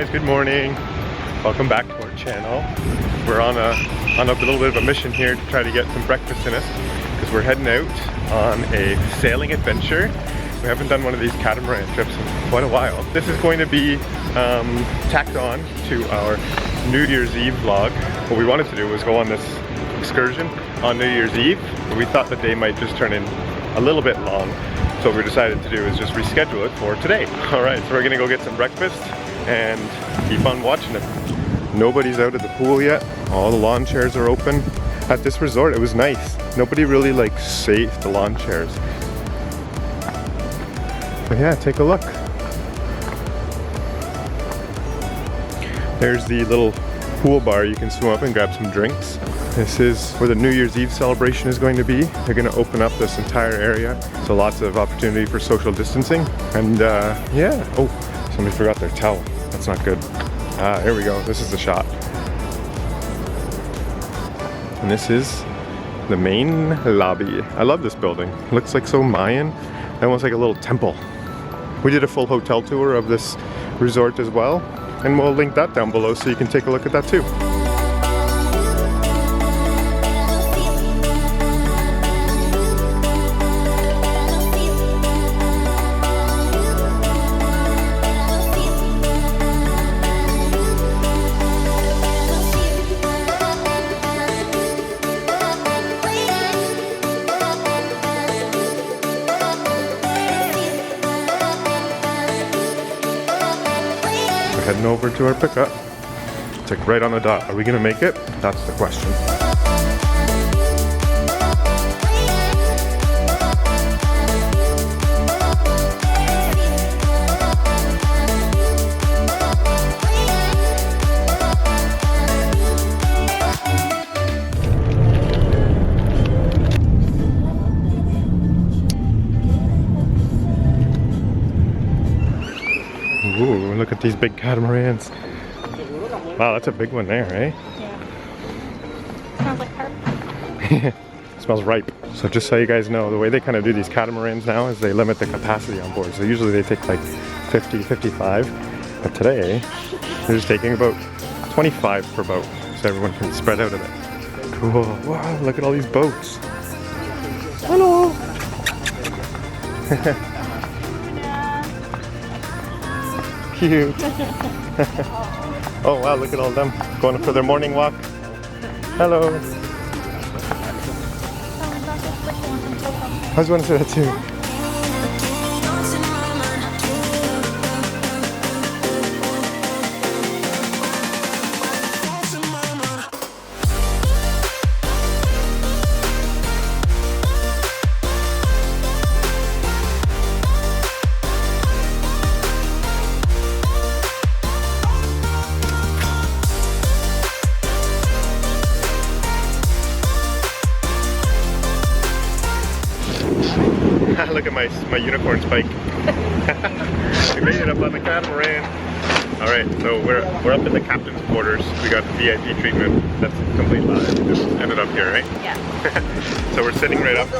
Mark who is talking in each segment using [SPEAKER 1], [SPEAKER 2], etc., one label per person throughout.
[SPEAKER 1] guys, good morning. Welcome back to our channel. We're on a little bit of a mission here to try to get some breakfast in us because we're heading out on a sailing adventure. We haven't done one of these catamaran trips in quite a while. This is going to be tacked on to our New Year's Eve vlog. What we wanted to do was go on this excursion on New Year's Eve, but we thought the day might just turn in a little bit long. So what we decided to do is just reschedule it for today. All right, so we're gonna go get some breakfast and keep on watching it. Nobody's out at the pool yet. All the lawn chairs are open. At this resort, it was nice. Nobody really like saved the lawn chairs. But yeah, take a look. There's the little pool bar. You can swim up and grab some drinks. This is where the New Year's Eve celebration is going to be. They're going to open up this entire area, so lots of opportunity for social distancing. And yeah, oh, somebody forgot their towel. That's not good. Ah, here we go. This is the shot. And this is the main lobby. I love this building. It looks like so Mayan, almost like a little temple. We did a full hotel tour of this resort as well, and we'll link that down below so you can take a look at that too. Heading over to our pickup. It's like right on the dot. Are we gonna make it? That's the question. Ooh, look at these big catamarans. Wow, that's a big one there, eh?
[SPEAKER 2] Yeah. Smells like carp.
[SPEAKER 1] Smells ripe. So just so you guys know, the way they kind of do these catamarans now is they limit the capacity on board. So usually they take like 50, 55. But today, they're just taking about 25 per boat. So everyone can spread out a bit. Cool. Wow, look at all these boats. Hello. Cute. Oh wow, look at all of them going for their morning walk. Hello. I was going to say that too. Look at my unicorn spike. We made it up on the catamaran. Alright, so we're up in the captain's quarters. We got the VIP treatment. That's a complete lie. We just ended up here, right?
[SPEAKER 2] Yeah.
[SPEAKER 1] So we're sitting right up,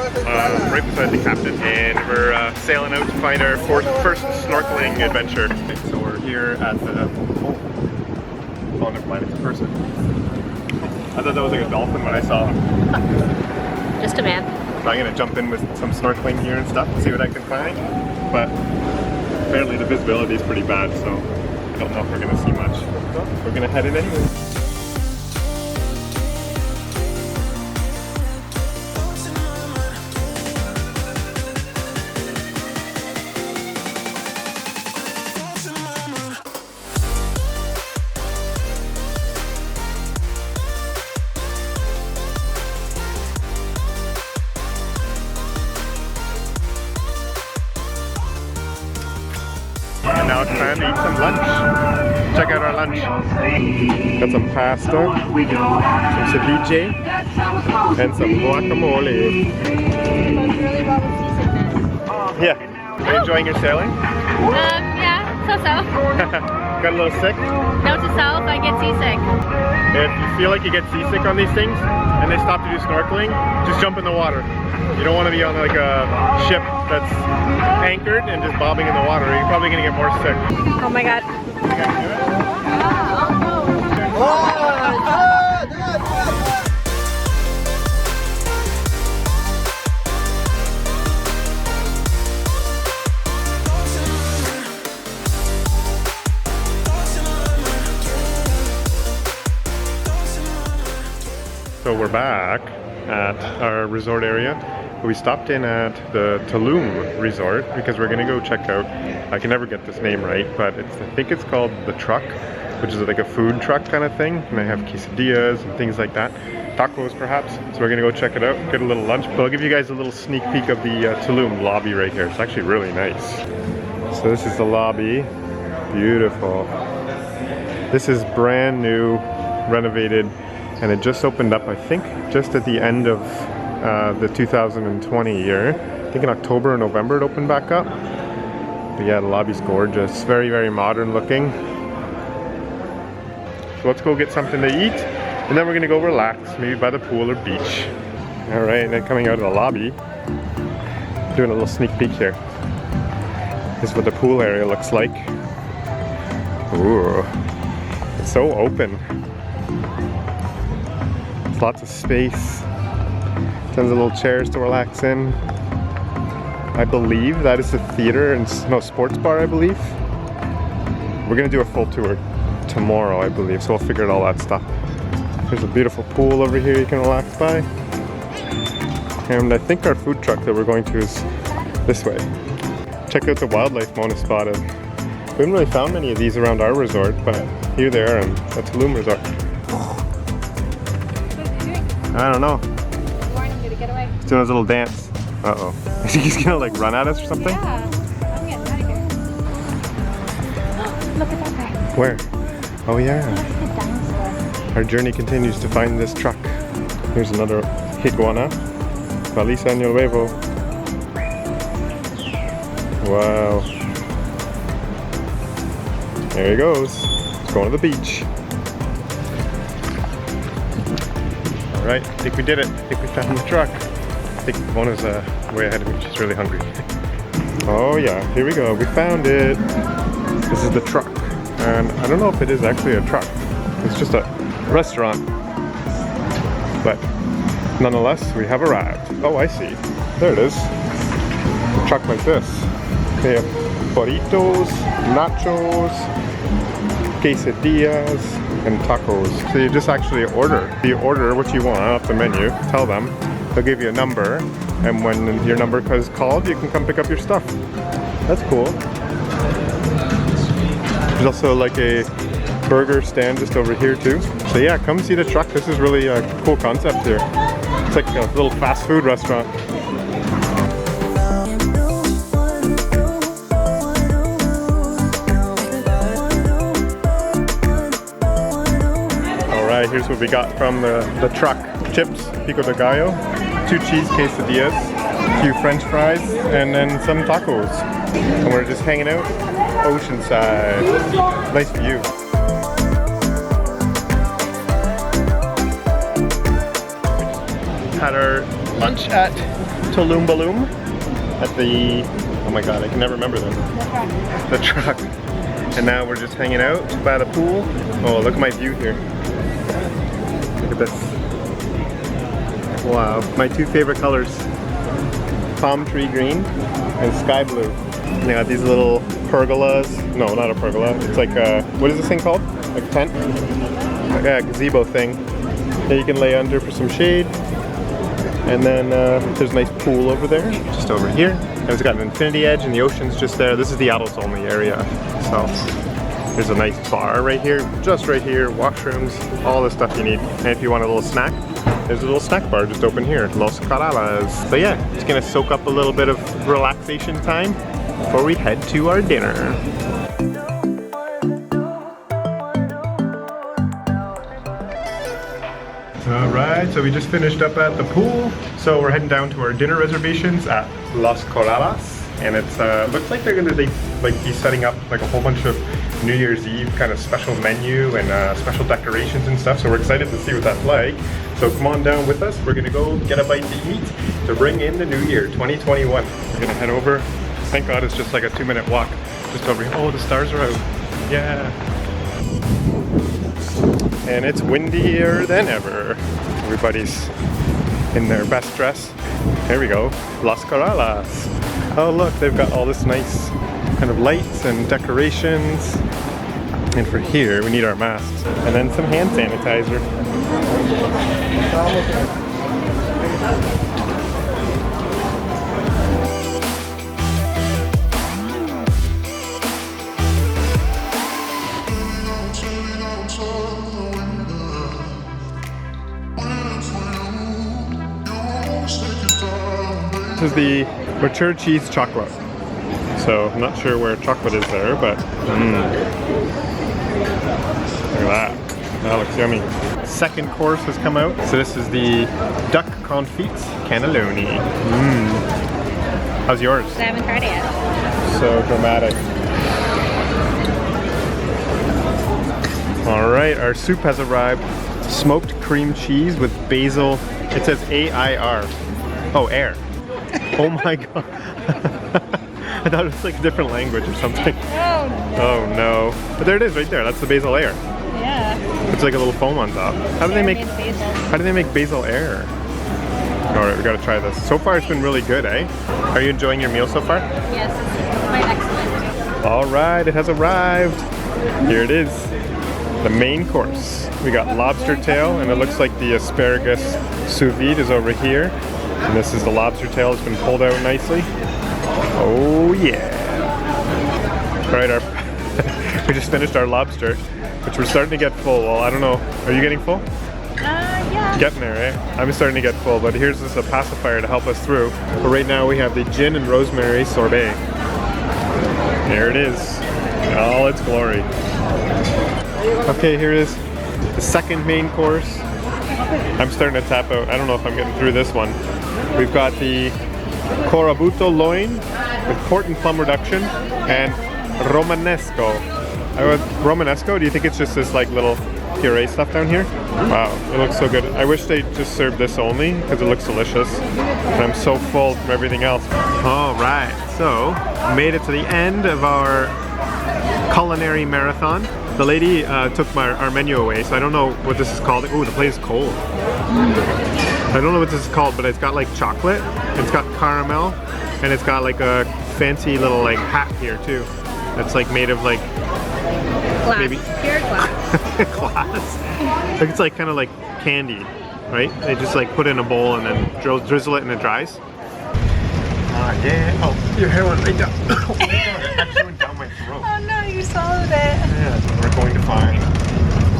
[SPEAKER 1] right beside the captain, and we're sailing out to find our first snorkeling adventure. So we're here at the... Oh, never mind, it's a person. I thought that was like a dolphin when I saw him.
[SPEAKER 2] Just a man.
[SPEAKER 1] So I'm gonna jump in with some snorkeling gear and stuff and see what I can find. But apparently the visibility is pretty bad, so I don't know if we're gonna see much. So we're gonna head in anyway. And now it's time to eat some lunch. Check out our lunch. Got some pasta, some ceviche, and some guacamole. Yeah. Are you enjoying your sailing?
[SPEAKER 2] Yeah, so-so.
[SPEAKER 1] Got a little sick?
[SPEAKER 2] Note to self, I get seasick.
[SPEAKER 1] If you feel like you get seasick on these things and they stop to do snorkeling, just jump in the water. You don't want to be on like a ship that's anchored and just bobbing in the water. You're probably going to get more sick.
[SPEAKER 2] Oh my god.
[SPEAKER 1] You guys do it? So we're back at our resort area. We stopped in at the Tulum Resort because we're gonna go check out, I can never get this name right, but I think it's called The Truck, which is like a food truck kind of thing. And they have quesadillas and things like that. Tacos perhaps. So we're gonna go check it out, get a little lunch. But I'll give you guys a little sneak peek of the Tulum lobby right here. It's actually really nice. So this is the lobby. Beautiful. This is brand new, renovated, and it just opened up, I think, just at the end of the 2020 year. I think in October or November it opened back up. But yeah, the lobby's gorgeous. Very, very modern looking. So let's go get something to eat, and then we're gonna go relax, maybe by the pool or beach. All right, and then coming out of the lobby, doing a little sneak peek here. This is what the pool area looks like. Ooh, it's so open. There's lots of space. Tons of little chairs to relax in. I believe that is the theater and sports bar, I believe. We're gonna do a full tour tomorrow, I believe, so we'll figure out all that stuff. There's a beautiful pool over here you can relax by. And I think our food truck that we're going to is this way. Check out the wildlife Mona spotted. We haven't really found many of these around our resort, but here they are in the Tulum Resort. I don't know.
[SPEAKER 2] Get away.
[SPEAKER 1] He's doing his little dance. Uh-oh. Is he gonna like run at us or something?
[SPEAKER 2] Yeah. I'm getting out of here. Look at that guy.
[SPEAKER 1] Where? Oh yeah.
[SPEAKER 2] Look at the dinosaur.
[SPEAKER 1] Our journey continues to find this truck. Here's another iguana. Feliz Año Nuevo. Wow. There he goes. He's going to the beach. Alright, I think we did it. I think we found the truck. I think Mona's way ahead of me. She's really hungry. Oh yeah, here we go. We found it. This is the truck. And I don't know if it is actually a truck. It's just a restaurant. But nonetheless, we have arrived. Oh, I see. There it is. A truck like this. They have burritos, nachos, quesadillas, and tacos. So you just actually order. You order what you want off the menu, tell them, they'll give you a number, and when your number is called, you can come pick up your stuff. That's cool. There's also like a burger stand just over here too. So yeah, come see the truck. This is really a cool concept here. It's like a little fast food restaurant. Alright, here's what we got from the truck. Chips, pico de gallo, 2 cheese quesadillas, a few french fries, and then some tacos. And we're just hanging out oceanside. Nice view. Had our lunch at Tulum Balloom at the, oh my god, I can never remember them. The truck. And now we're just hanging out by the pool. Oh, look at my view here. Look at this. Wow, my 2 favorite colors. Palm tree green and sky blue. They got these little pergolas. No, not a pergola. It's like a, what is this thing called? Like a tent? Like a gazebo thing that you can lay under for some shade. And then there's a nice pool over there, just over here. And it's got an infinity edge and the ocean's just there. This is the adults only area. So there's a nice bar right here, just right here, washrooms, all the stuff you need. And if you want a little snack, there's a little snack bar just open here, Los Coralas. So yeah, just gonna soak up a little bit of relaxation time before we head to our dinner. Alright, so we just finished up at the pool. So we're heading down to our dinner reservations at Los Coralas. And it's looks like they're gonna be setting up like a whole bunch of New Year's Eve kind of special menu and special decorations and stuff. So we're excited to see what that's like. So come on down with us. We're gonna go get a bite to eat to bring in the new year, 2021. We're gonna head over. Thank God it's just like a 2-minute walk just over here. Oh, the stars are out. Yeah. And it's windier than ever. Everybody's in their best dress. Here we go, Las Coralas. Oh look, they've got all this nice kind of lights and decorations. And for here, we need our masks. And then some hand sanitizer. This is the mature cheese chocolate. So I'm not sure where chocolate is there, but look at that. That looks yummy. Second course has come out. So this is the duck confit cannelloni. How's yours?
[SPEAKER 2] I haven't tried it yet.
[SPEAKER 1] So dramatic. All right, our soup has arrived. Smoked cream cheese with basil. It says A-I-R. Oh, air. Oh my god. I thought it was like a different language or something.
[SPEAKER 2] Oh no.
[SPEAKER 1] Oh no. But there it is right there. That's the basil air.
[SPEAKER 2] Yeah.
[SPEAKER 1] It's like a little foam on top. How do they make basil air? Alright, we gotta try this. So far it's been really good, eh? Are you enjoying your meal so far?
[SPEAKER 2] Yes, it's quite excellent.
[SPEAKER 1] Alright, it has arrived. Here it is. The main course. We got lobster tail, and it looks like the asparagus sous vide is over here. And this is the lobster tail. It's been pulled out nicely. Oh yeah. Alright, we just finished our lobster, which we're starting to get full. Well, I don't know. Are you getting full?
[SPEAKER 2] Yeah.
[SPEAKER 1] Getting there, eh? I'm starting to get full, but here's this a pacifier to help us through. But right now we have the gin and rosemary sorbet. There it is. In all its glory. Okay, here is the second main course. I'm starting to tap out. I don't know if I'm getting through this one. We've got the Corabuto loin with port and plum reduction and Romanesco. Romanesco? Do you think it's just this like little puree stuff down here? Wow, it looks so good. I wish they just served this only because it looks delicious. And I'm so full from everything else. All right, so we made it to the end of our culinary marathon. The lady took our menu away, so I don't know what this is called. Ooh, the place is cold. I don't know what this is called, but it's got like chocolate, it's got caramel, and it's got like a fancy little like hat here too. That's like made of like
[SPEAKER 2] Glass.
[SPEAKER 1] maybe
[SPEAKER 2] Pure glass.
[SPEAKER 1] glass. Like it's like kind of like candy, right? They just like put it in a bowl and then drizzle it and it dries. Ah yeah. Oh, your hair went right down. Oh my god, it actually went down my throat.
[SPEAKER 2] Oh no, you swallowed it.
[SPEAKER 1] Yeah, we're going to find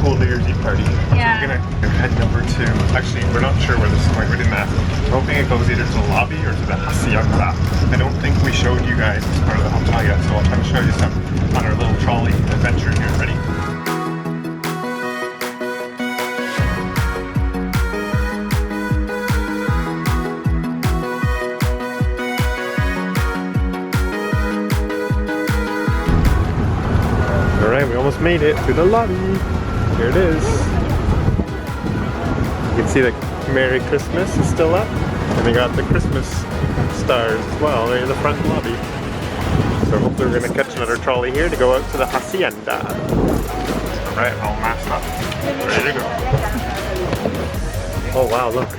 [SPEAKER 1] cool New Year's Eve party.
[SPEAKER 2] Yeah.
[SPEAKER 1] So we're gonna head number 2. Actually, we're not sure where this is going. We didn't ask. We're hoping it goes either to the lobby or to the hacienda. I don't think we showed you guys this part of the hotel yet, so I'll try to show you some on our little trolley adventure here. Ready? Alright, we almost made it to the lobby. Here it is. You can see the Merry Christmas is still up. And they got the Christmas stars as well. They're in the front lobby. So hopefully we're going to catch another trolley here to go out to the hacienda. Alright, all masked up. Ready to go. Oh wow, look.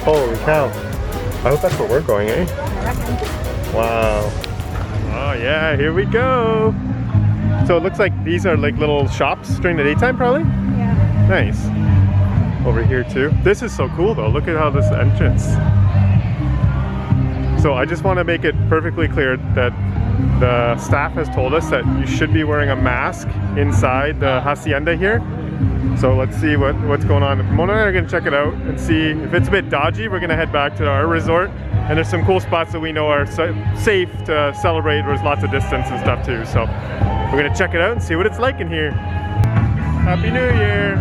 [SPEAKER 1] Holy cow. I hope that's where we're going, eh? Wow. Oh yeah, here we go. So it looks like these are like little shops during the daytime probably?
[SPEAKER 2] Yeah.
[SPEAKER 1] Nice. Over here too. This is so cool though. Look at how this entrance. So I just want to make it perfectly clear that the staff has told us that you should be wearing a mask inside the hacienda here. So let's see what's going on. Mona and I are going to check it out and see if it's a bit dodgy. We're going to head back to our resort. And there's some cool spots that we know are safe to celebrate. There's lots of distance and stuff too. So we're going to check it out and see what it's like in here. Happy New Year!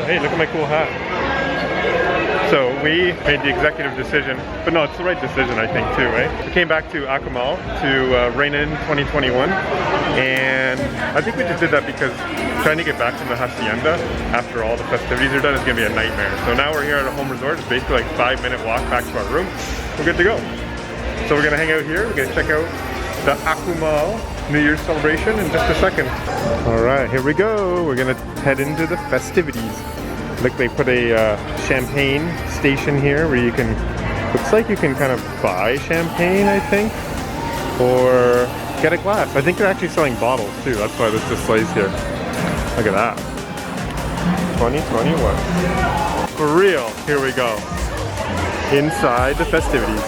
[SPEAKER 1] Hey, look at my cool hat. So we made the executive decision, but no, it's the right decision I think too, right? We came back to Akumal to rein in 2021, and I think we just did that because trying to get back from the hacienda after all the festivities are done is gonna be a nightmare. So now we're here at a home resort. It's basically like a 5-minute walk back to our room. We're good to go. So we're gonna hang out here. We're gonna check out the Akumal New Year's celebration in just a second. All right, here we go. We're gonna head into the festivities. Look, they put a champagne station here where you can, looks like you can kind of buy champagne, I think, or get a glass. I think they're actually selling bottles too. That's why this displays here. Look at that. 2021. For real, here we go. Inside the festivities.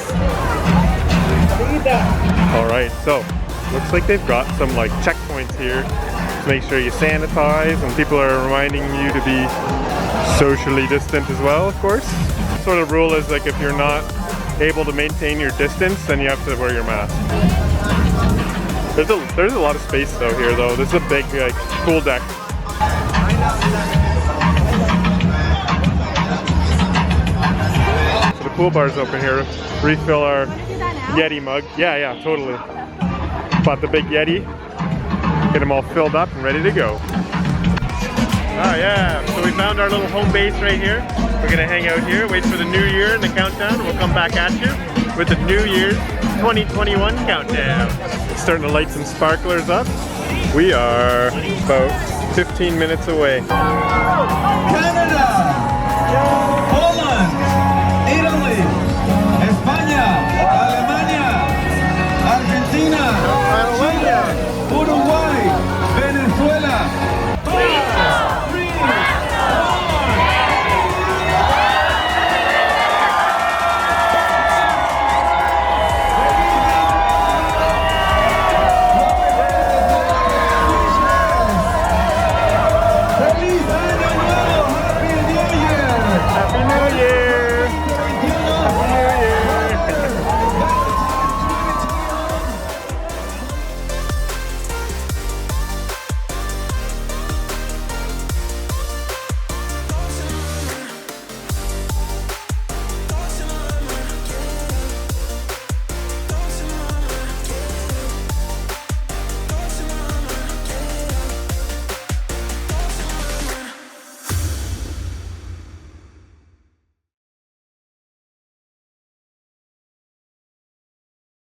[SPEAKER 1] All right, so looks like they've got some like checkpoints here to make sure you sanitize, and people are reminding you to be socially distant as well, of course. Sort of rule is like if you're not able to maintain your distance, then you have to wear your mask. There's a lot of space though here though. This is a big like pool deck. So the pool bar's open here. Refill our Yeti mug. Yeah, totally. Bought the big Yeti. Get them all filled up and ready to go. Oh yeah, so we found our little home base right here. We're gonna hang out here, wait for the new year and the countdown, and we'll come back at you with the New Year's 2021 countdown. Starting to light some sparklers up. We are about 15 minutes away.
[SPEAKER 3] Canada!